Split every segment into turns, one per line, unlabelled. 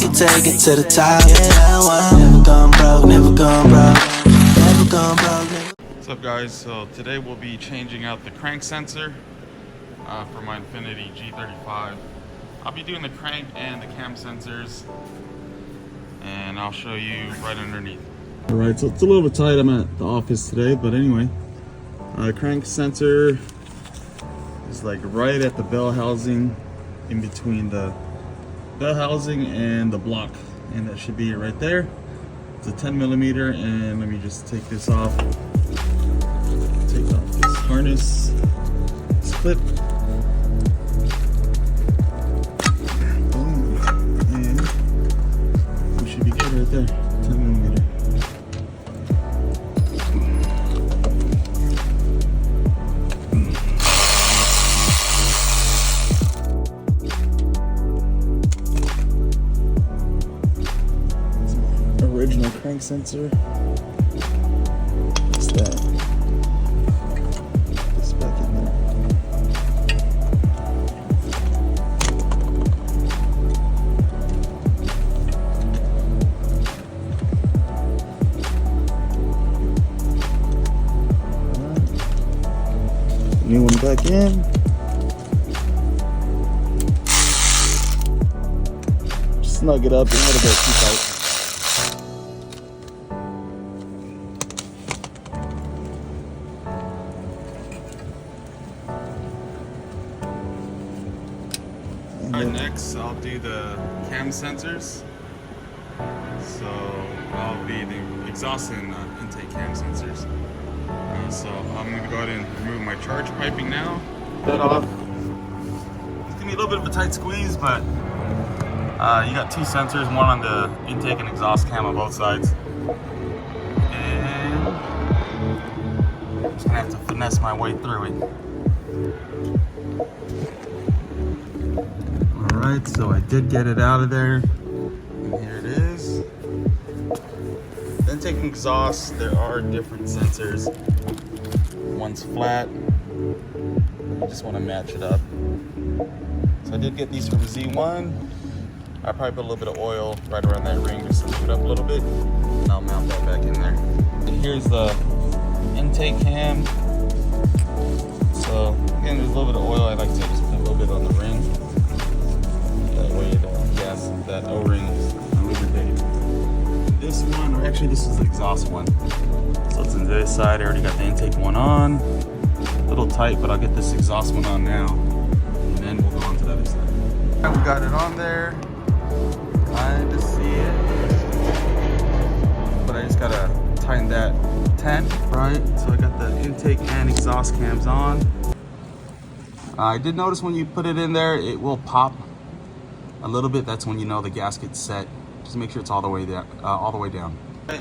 can take it to the top. Yeah, that one. Never gone broke, never gone broke, never gone broke.
What's up, guys? So today we'll be changing out the crank sensor for my Infiniti G35. I'll be doing the crank and the cam sensors, and I'll show you right underneath. Alright, so it's a little bit tight. I'm at the office today, but anyway, crank sensor is like right at the bell housing, in between the bell housing and the block, and that should be right there. It's a 10 millimeter, and let me just take this off. Take off this harness, this clip. Boom, and we should be good right there. 10 millimeter. Original crank sensor. What's that? This back in there. Right. New one back in. Snug it up. Don't let it go too tight. Alright, next I'll do the cam sensors. So I'll be the exhaust and intake cam sensors. So I'm going to go ahead and remove my charge piping now. That off. It's going to be a little bit of a tight squeeze, but you got two sensors, one on the intake and exhaust cam on both sides. And I'm just going to have to finesse my way through it. Alright, so I did get it out of there, and here it is. Then taking exhaust, there are different sensors. One's flat, you just want to match it up. So I did get these from Z1. I probably put a little bit of oil right around that ring just to move it up a little bit, and I'll mount that back in there. And here's the intake cam. So again, there's a little bit of oil. I like to just put a little bit on the ring. That way the gas, that O-ring is lubricated. This one, or actually this is the exhaust one. So it's on this side. I already got the intake one on. A little tight, but I'll get this exhaust one on now, and then we'll go on to the other side. Alright, we got it on there. I just see it, but I just gotta tighten that tent, right? So I got the intake and exhaust cams on. I did notice when you put it in there, it will pop a little bit. That's when you know the gasket's set. Just make sure it's all the way there, all the way down. Right.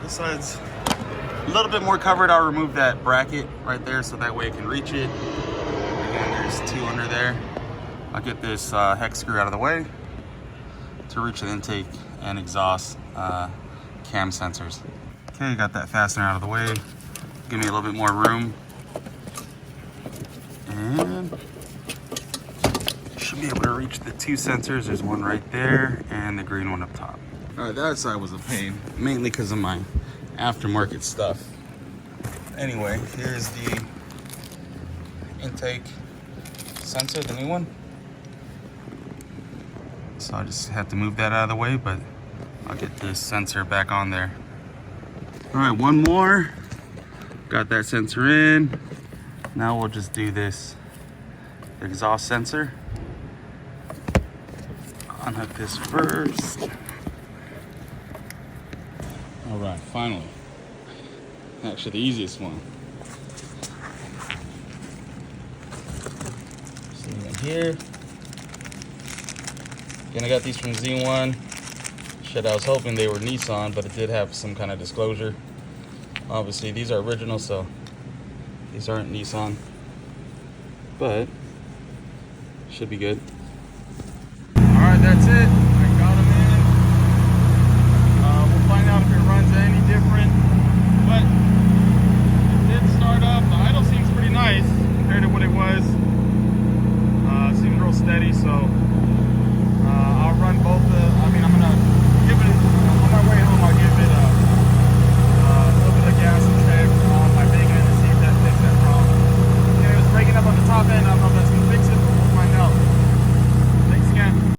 This side's a little bit more covered. I'll remove that bracket right there so that way I can reach it. Again, there's two under there. I'll get this hex screw out of the way to reach the intake and exhaust cam sensors. Okay, got that fastener out of the way. Give me a little bit more room. And should be able to reach the two sensors. There's one right there and the green one up top. All right, that side was a pain, mainly because of my aftermarket stuff. Anyway, here's the intake sensor, the new one. So I just have to move that out of the way, but I'll get this sensor back on there. All right, one more. Got that sensor in. Now we'll just do this exhaust sensor. Unhook this first. All right, finally. Actually, the easiest one. See right here. Again, I got these from Z1. Shit, I was hoping they were Nissan, but it did have some kind of disclosure. Obviously, these are original, so these aren't Nissan, but should be good. All right, that's it. I got them in. We'll find out if it runs any different, but it did start up. The idle seems pretty nice compared to what it was. Seems real steady, so